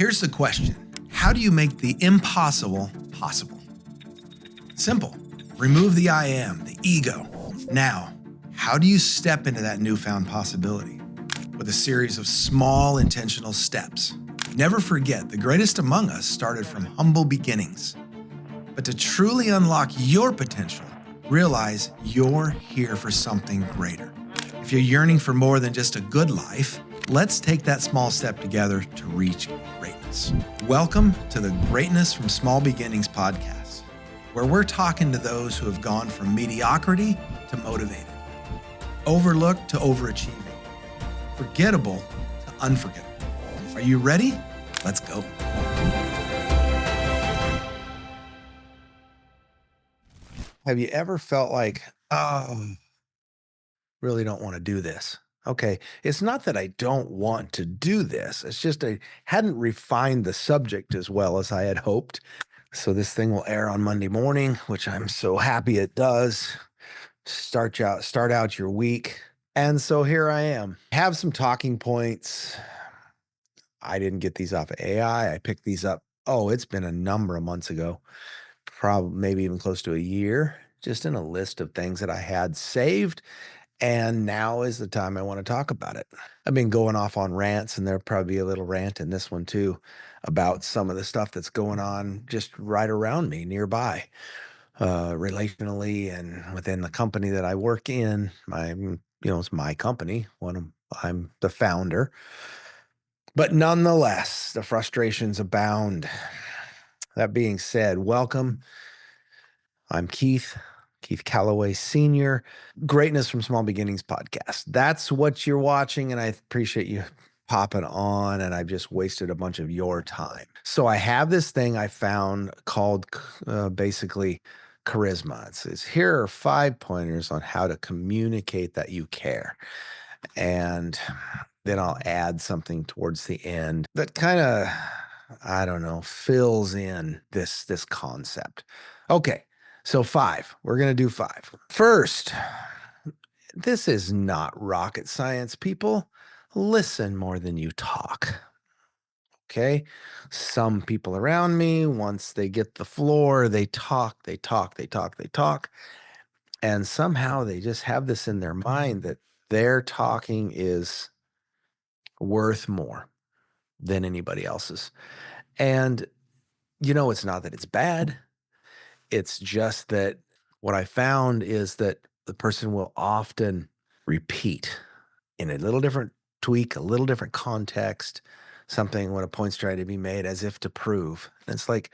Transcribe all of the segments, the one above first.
Here's the question. How do you make the impossible possible? Simple. Remove the I am, the ego. Now, how do you step into that newfound possibility? With a series of small intentional steps. Never forget, the greatest among us started from humble beginnings. But to truly unlock your potential, realize you're here for something greater. If you're yearning for more than just a good life, let's take that small step together to reach greatness. Welcome to the Greatness from Small Beginnings podcast, where we're talking to those who have gone from mediocrity to motivated, overlooked to overachieving, forgettable to unforgettable. Are you ready? Let's go. Have you ever felt like, really don't want to do this? Okay, it's not that I don't want to do this. It's just I hadn't refined the subject as well as I had hoped. So this thing will air on Monday morning, which I'm so happy it does. Start out your week. And so here I am. Have some talking points. I didn't get these off of AI. I picked these up. Oh, it's been a number of months ago, probably maybe even close to a year, just in a list of things that I had saved. And now is the time I want to talk about it. I've been going off on rants, and there'll probably be a little rant in this one too about some of the stuff that's going on just right around me nearby, relationally and within the company that I work in. It's my company. I'm the founder. But nonetheless, the frustrations abound. That being said, welcome. I'm Keith Callaway Sr., Greatness from Small Beginnings podcast. That's what you're watching, and I appreciate you popping on, and I've just wasted a bunch of your time. So I have this thing I found called basically charisma. It's here are 5 pointers on how to communicate that you care. And then I'll add something towards the end that kind of, I don't know, fills in this concept. Okay. So 5, we're going to do 5. First, this is not rocket science, people. Listen more than you talk. Okay. Some people around me, once they get the floor, they talk. And somehow they just have this in their mind that their talking is worth more than anybody else's. And, it's not that it's bad. It's just that what I found is that the person will often repeat in a little different tweak, a little different context, something when a point's trying to be made as if to prove. And it's like,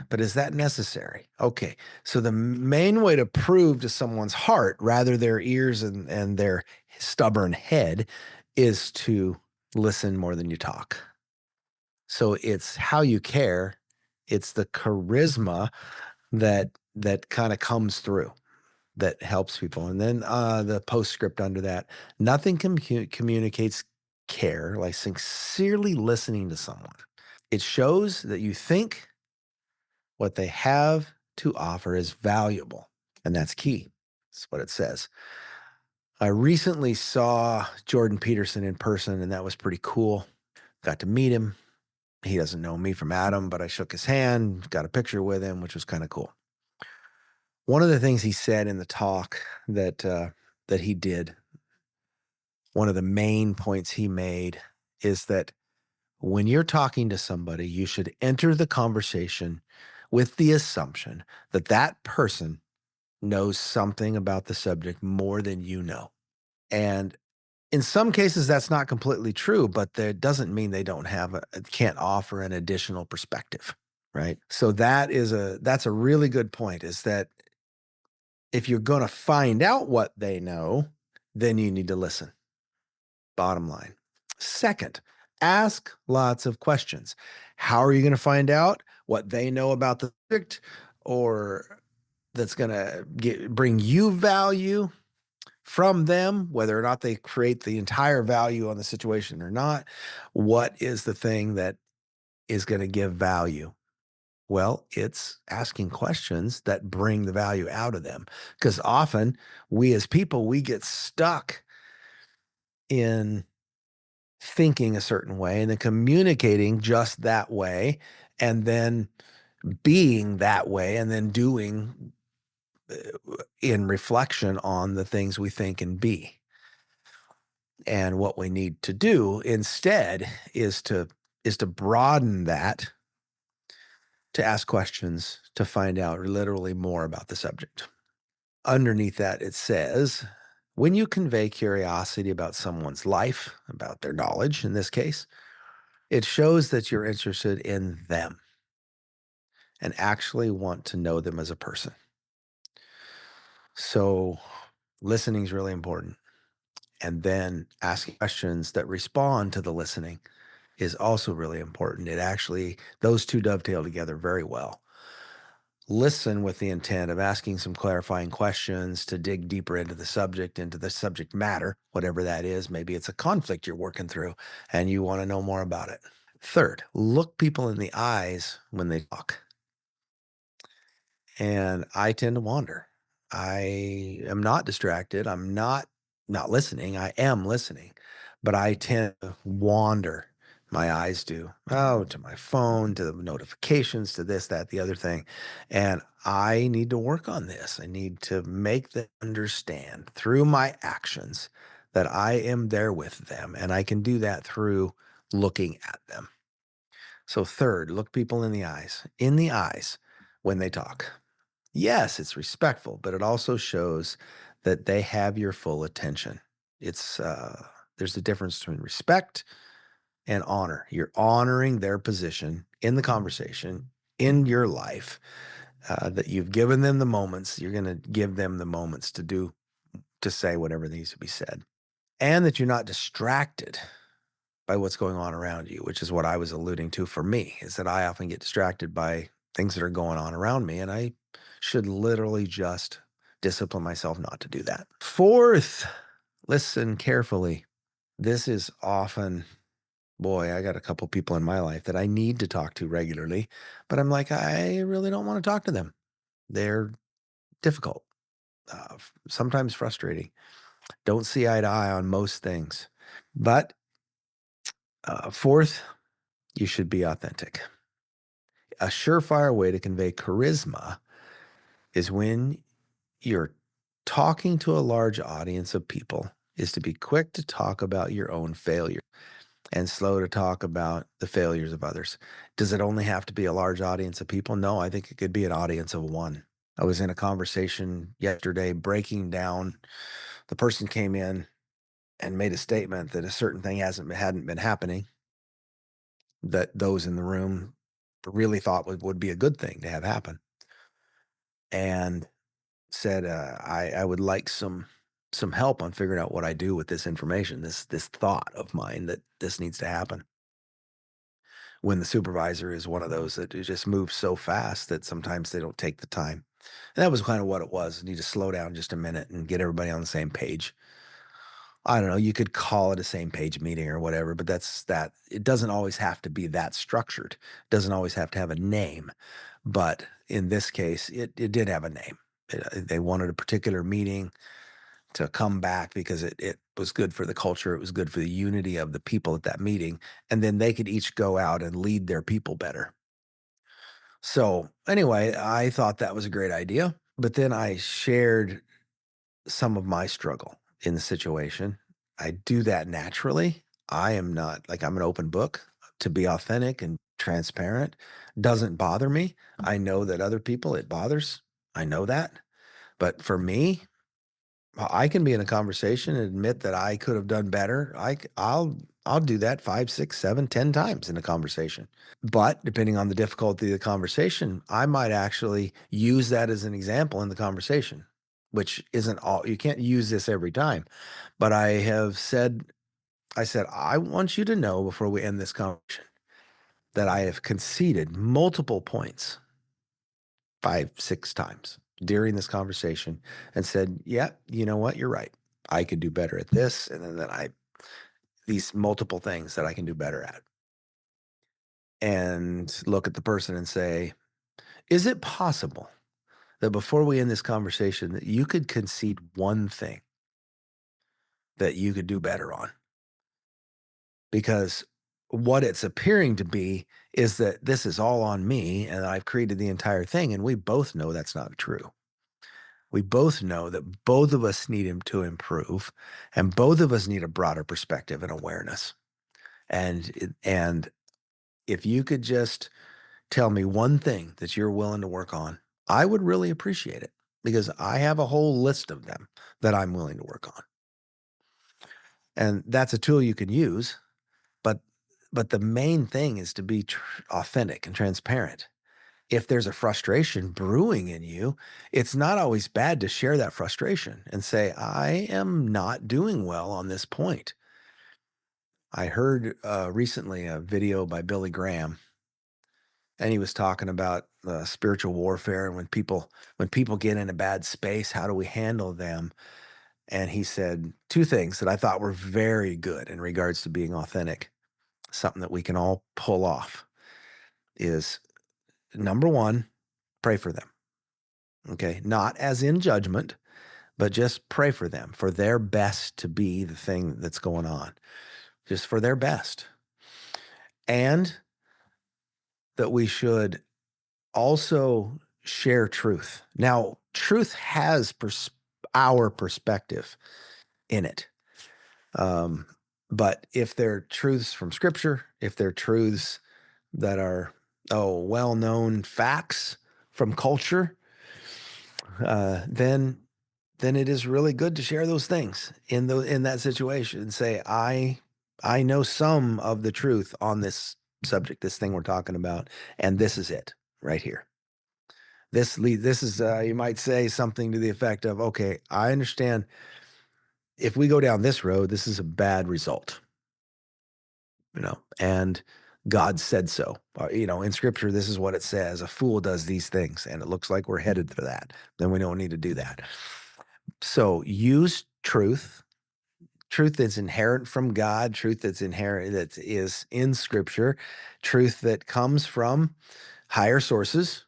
but is that necessary? Okay. So the main way to prove to someone's heart, rather their ears and their stubborn head, is to listen more than you talk. So it's how you care. It's the charisma that kind of comes through that helps people. And then the postscript under that, nothing communicates care like sincerely listening to someone. It shows that you think what they have to offer is valuable. And that's key. That's what it says. I recently saw Jordan Peterson in person, and that was pretty cool. Got to meet him. He doesn't know me from Adam, but I shook his hand, got a picture with him, which was kind of cool. One of the things he said in the talk that he did, one of the main points he made is that when you're talking to somebody, you should enter the conversation with the assumption that that person knows something about the subject more than you know. And in some cases, that's not completely true, but that doesn't mean they can't offer an additional perspective, right? So that's a really good point, is that if you're going to find out what they know, then you need to listen. Bottom line. Second, ask lots of questions. How are you going to find out what they know about the subject, or that's going to bring you value from them, whether or not they create the entire value on the situation or not? What is the thing that is going to give value? Well, it's asking questions that bring the value out of them. Because often we as people, we get stuck in thinking a certain way and then communicating just that way and then being that way and then doing in reflection on the things we think and be. And what we need to do instead is to broaden that to ask questions to find out literally more about the subject. Underneath that, it says, when you convey curiosity about someone's life, about their knowledge in this case, it shows that you're interested in them and actually want to know them as a person. So, listening is really important. And then asking questions that respond to the listening is also really important. Those two dovetail together very well. Listen with the intent of asking some clarifying questions to dig deeper into the subject matter, whatever that is. Maybe it's a conflict you're working through and you want to know more about it. Third, look people in the eyes when they talk. And I tend to wander. I am not distracted. I'm not listening. I am listening, but I tend to wander. My eyes do. Oh, to my phone, to the notifications, to this, that, the other thing. And I need to work on this. I need to make them understand through my actions that I am there with them. And I can do that through looking at them. So, third, look people in the eyes when they talk. Yes, it's respectful, but it also shows that they have your full attention. There's a difference between respect and honor. You're honoring their position in the conversation, in your life, that you've given them the moments. You're going to give them the moments to say whatever needs to be said, and that you're not distracted by what's going on around you, which is what I was alluding to for me, is that I often get distracted by things that are going on around me, and I should literally just discipline myself not to do that. Fourth, listen carefully. This is often, boy, I got a couple people in my life that I need to talk to regularly, but I'm like, I really don't want to talk to them. They're difficult, sometimes frustrating. Don't see eye to eye on most things. But fourth, you should be authentic. A surefire way to convey charisma is when you're talking to a large audience of people is to be quick to talk about your own failure and slow to talk about the failures of others. Does it only have to be a large audience of people? No, I think it could be an audience of one. I was in a conversation yesterday breaking down. The person came in and made a statement that a certain thing hadn't been happening that those in the room really thought would be a good thing to have happen. And said, I would like some help on figuring out what I do with this information, this thought of mine that this needs to happen. When the supervisor is one of those that it just moves so fast that sometimes they don't take the time. And that was kind of what it was. You need to slow down just a minute and get everybody on the same page. I don't know, you could call it a same page meeting or whatever, but it doesn't always have to be that structured. It doesn't always have to have a name. But in this case, it did have a name. They wanted a particular meeting to come back because it was good for the culture. It was good for the unity of the people at that meeting. And then they could each go out and lead their people better. So anyway, I thought that was a great idea. But then I shared some of my struggle in the situation. I do that naturally. I am not like I'm an open book to be authentic and transparent. Doesn't bother me. I know that other people it bothers. I know that. But for me, I can be in a conversation and admit that I could have done better. I'll do that 5, 6, 7, 10 times in a conversation. But depending on the difficulty of the conversation, I might actually use that as an example in the conversation, which isn't all you can't use this every time. But I said, I want you to know before we end this conversation that I have conceded multiple points 5, 6 times during this conversation and said, "Yeah, you know what? You're right. I could do better at this." And then these multiple things that I can do better at. And look at the person and say, "Is it possible that before we end this conversation that you could concede one thing that you could do better on?" because what it's appearing to be is that this is all on me and I've created the entire thing. And we both know that's not true. We both know that both of us need him to improve and both of us need a broader perspective and awareness. And if you could just tell me one thing that you're willing to work on, I would really appreciate it because I have a whole list of them that I'm willing to work on. And that's a tool you can use, but the main thing is to be authentic and transparent. If there's a frustration brewing in you, it's not always bad to share that frustration and say, I am not doing well on this point. I heard recently a video by Billy Graham, and he was talking about spiritual warfare and when people get in a bad space, how do we handle them? And he said two things that I thought were very good in regards to being authentic. Something that we can all pull off is number one, pray for them. Okay. Not as in judgment, but just pray for them for their best to be the thing that's going on, just for their best. And that we should also share truth. Now, truth has our perspective in it. Um, but if they're truths from scripture, if they're truths that are, well known facts from culture, then it is really good to share those things in that situation and say, I know some of the truth on this subject, this thing we're talking about, and this is it right here. This is you might say something to the effect of, okay, I understand if we go down this road, this is a bad result, and God said so. In scripture, this is what it says. A fool does these things, and it looks like we're headed to that. Then we don't need to do that. So use truth that's inherent from God, truth that's inherent, that is in scripture, truth that comes from higher sources.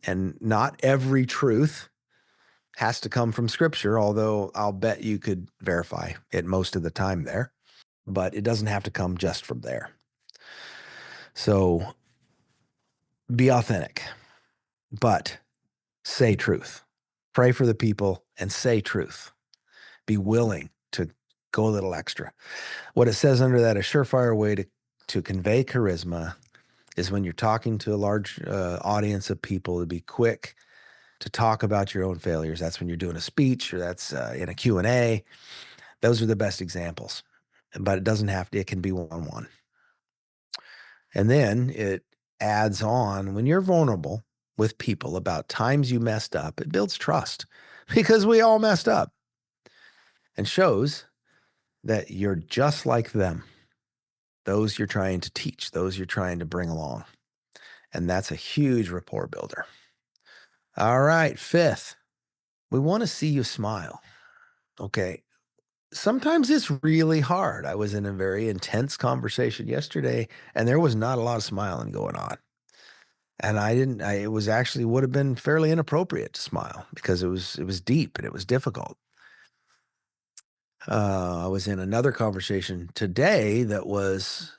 And not every truth has to come from scripture, although I'll bet you could verify it most of the time there, but it doesn't have to come just from there. So be authentic, but say truth. Pray for the people and say truth. Be willing to go a little extra. What it says under that, a surefire way to convey charisma is when you're talking to a large audience of people to be quick to talk about your own failures. That's when you're doing a speech or that's in a Q&A. Those are the best examples, but it doesn't have to, it can be one-on-one. And then it adds on when you're vulnerable with people about times you messed up, it builds trust because we all messed up and shows that you're just like them. Those you're trying to teach, those you're trying to bring along. And that's a huge rapport builder. All right, fifth, we want to see you smile. Okay. Sometimes it's really hard. I was in a very intense conversation yesterday and there was not a lot of smiling going on. And it was actually would have been fairly inappropriate to smile because it was deep and it was difficult. I was in another conversation today that was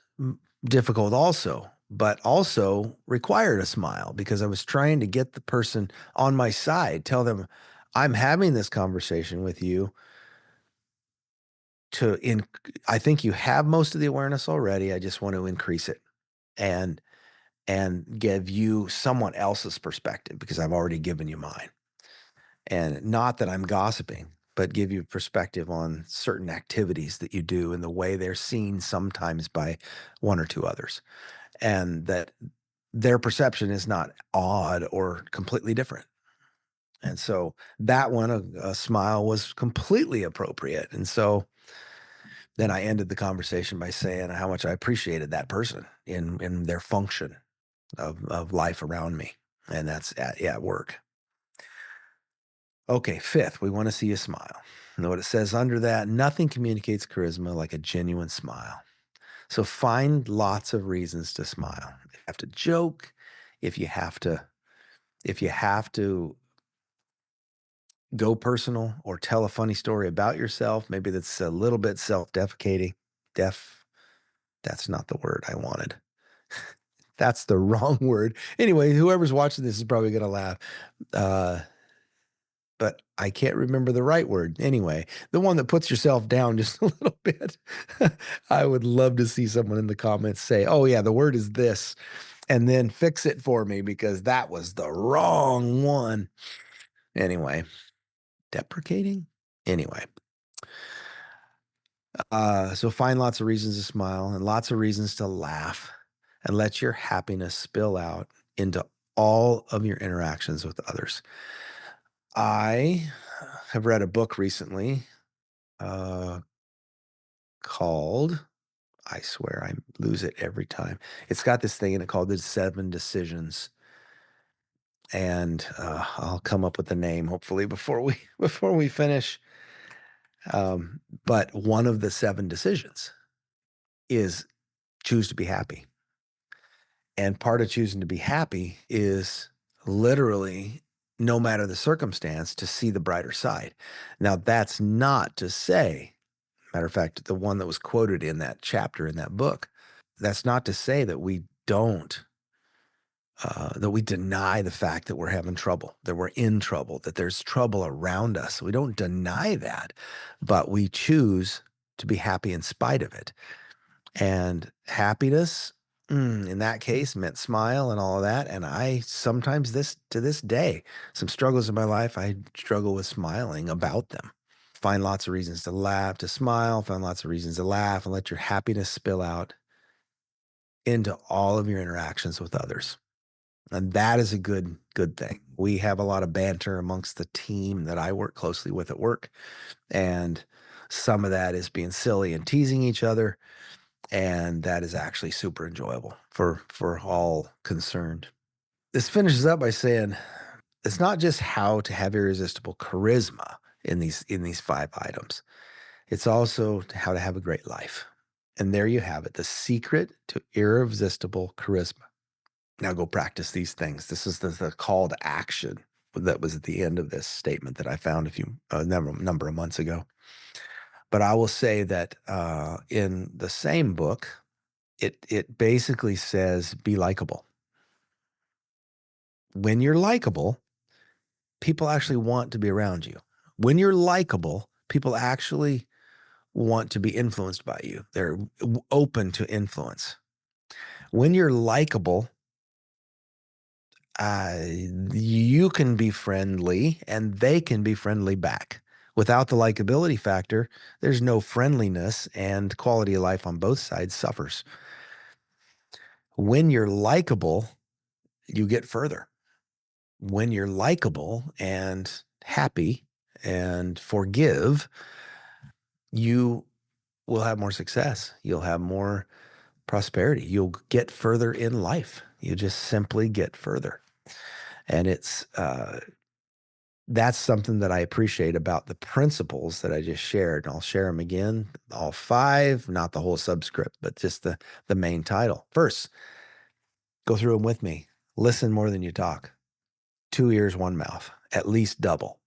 difficult also, but also required a smile because I was trying to get the person on my side, tell them, I'm having this conversation with you to in I think you have most of the awareness already. I just want to increase it and give you someone else's perspective because I've already given you mine. And not that I'm gossiping, but give you perspective on certain activities that you do and the way they're seen sometimes by one or two others. And that their perception is not odd or completely different. And so that one, a smile was completely appropriate. And so then I ended the conversation by saying how much I appreciated that person in their function of life around me. And that's at work. Okay, fifth, we want to see you smile. Know what it says under that? Nothing communicates charisma like a genuine smile. So find lots of reasons to smile. If you have to joke, if you have to, if you have to go personal or tell a funny story about yourself, maybe that's a little bit self-deprecating, deaf. That's not the word I wanted. That's the wrong word. Anyway, whoever's watching this is probably gonna laugh. Uh, but I can't remember the right word. Anyway, the one that puts yourself down just a little bit. I would love to see someone in the comments say, "Oh yeah, the word is this," and then fix it for me because that was the wrong one. Anyway, deprecating? Anyway, so find lots of reasons to smile and lots of reasons to laugh and let your happiness spill out into all of your interactions with others. I have read a book recently uh, called, I swear I lose it every time. It's got this thing in it called The Seven Decisions. And I'll come up with the name hopefully before we before we finish. But one of the seven decisions is choose to be happy. And part of choosing to be happy is literally, no matter the circumstance, to see the brighter side. Now, that's not to say, matter of fact, the one that was quoted in that chapter in that book, that's not to say that we don't, that we deny the fact that we're having trouble, that we're in trouble, that there's trouble around us. We don't deny that, but we choose to be happy in spite of it. And happiness, in that case, meant smile and all of that, and I sometimes this to this day, some struggles in my life, I struggle with smiling about them. Find lots of reasons to laugh, to smile, find lots of reasons to laugh, and let your happiness spill out into all of your interactions with others, and that is a good thing. We have a lot of banter amongst the team that I work closely with at work, and some of that is being silly and teasing each other, and that is actually super enjoyable for all concerned. This finishes up by saying it's not just how to have irresistible charisma in these five items. It's also how to have a great life. And there you have it, the secret to irresistible charisma. Now go practice these things. This is the call to action that was at the end of this statement that I found a few number of months ago. But I will say that in the same book, it basically says be likable. When you're likable, people actually want to be around you. When you're likable, people actually want to be influenced by you. They're open to influence. When you're likable, you can be friendly and they can be friendly back. Without the likability factor, there's no friendliness and quality of life on both sides suffers. When you're likable, you get further. When you're likable and happy and forgive, you will have more success. You'll have more prosperity. You'll get further in life. You just simply get further. And that's something that I appreciate about the principles that I just shared. And I'll share them again, all five, not the whole subscript, but just the main title. First, go through them with me. Listen more than you talk. Two ears, one mouth, at least double.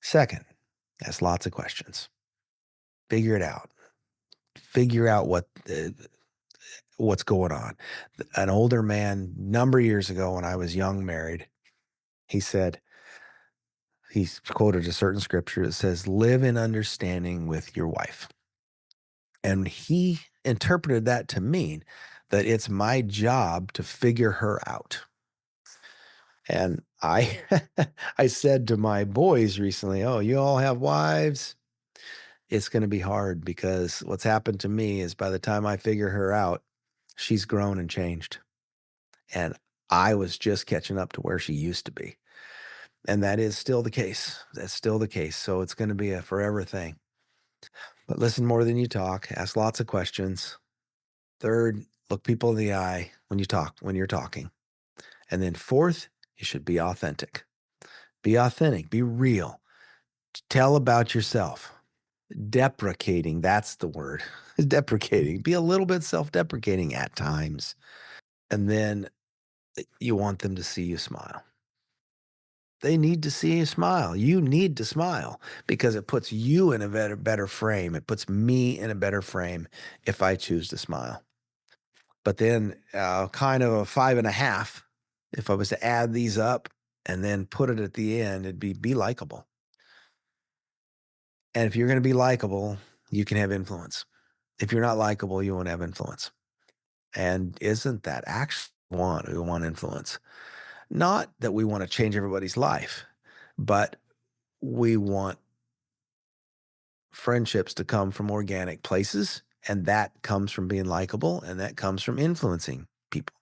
Second, ask lots of questions. Figure it out. Figure out what's going on. An older man, number of years ago when I was young married, he said, he's quoted a certain scripture that says, live in understanding with your wife. And he interpreted that to mean that it's my job to figure her out. And I I said to my boys recently, "Oh, you all have wives? It's going to be hard because what's happened to me is by the time I figure her out, she's grown and changed. And I was just catching up to where she used to be. And that is still the case. That's still the case. So it's going to be a forever thing. But listen more than you talk, ask lots of questions. Third, look people in the eye when you're talking. And then fourth, you should be authentic. Be authentic, be real. Tell about yourself. Deprecating, that's the word. Deprecating. Be a little bit self-deprecating at times. And then you want them to see you smile. They need to see you smile. You need to smile because it puts you in a better frame. It puts me in a better frame if I choose to smile. But then, kind of a 5.5, if I was to add these up and then put it at the end, it'd be likable. And if you're going to be likable, you can have influence. If you're not likable, you won't have influence. And isn't that actually what we want influence? Not that we want to change everybody's life, but we want friendships to come from organic places. And that comes from being likable, and that comes from influencing people.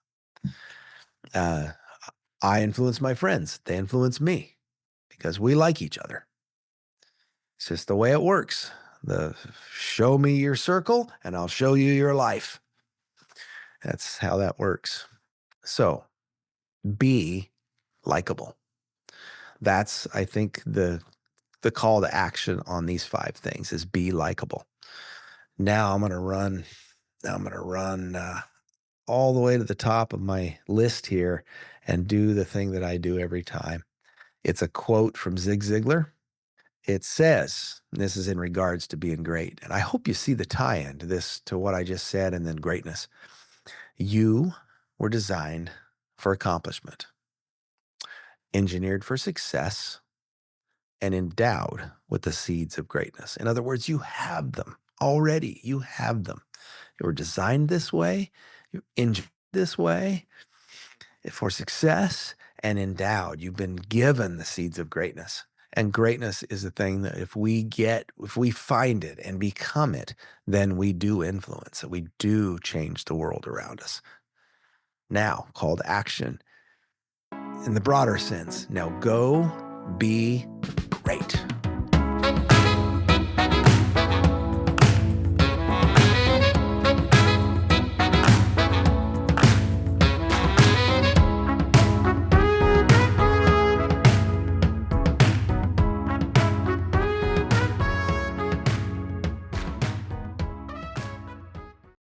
Uh, I influence my friends, they influence me because we like each other. It's just the way it works. The show me your circle, and I'll show you your life. That's how that works. So be likable. That's, I think, the call to action on these 5 things is be likable. Now I'm gonna run all the way to the top of my list here and do the thing that I do every time. It's a quote from Zig Ziglar. It says, and this is in regards to being great, and I hope you see the tie-in to this, to what I just said, and then greatness. You were designed for accomplishment, engineered for success, and endowed with the seeds of greatness. In other words, you have them already. You have them. You were designed this way, you're engineered this way for success, and endowed. You've been given the seeds of greatness. And greatness is a thing that if we find it and become it, then we do influence it. We do change the world around us. Now, call to action in the broader sense. Now go be great.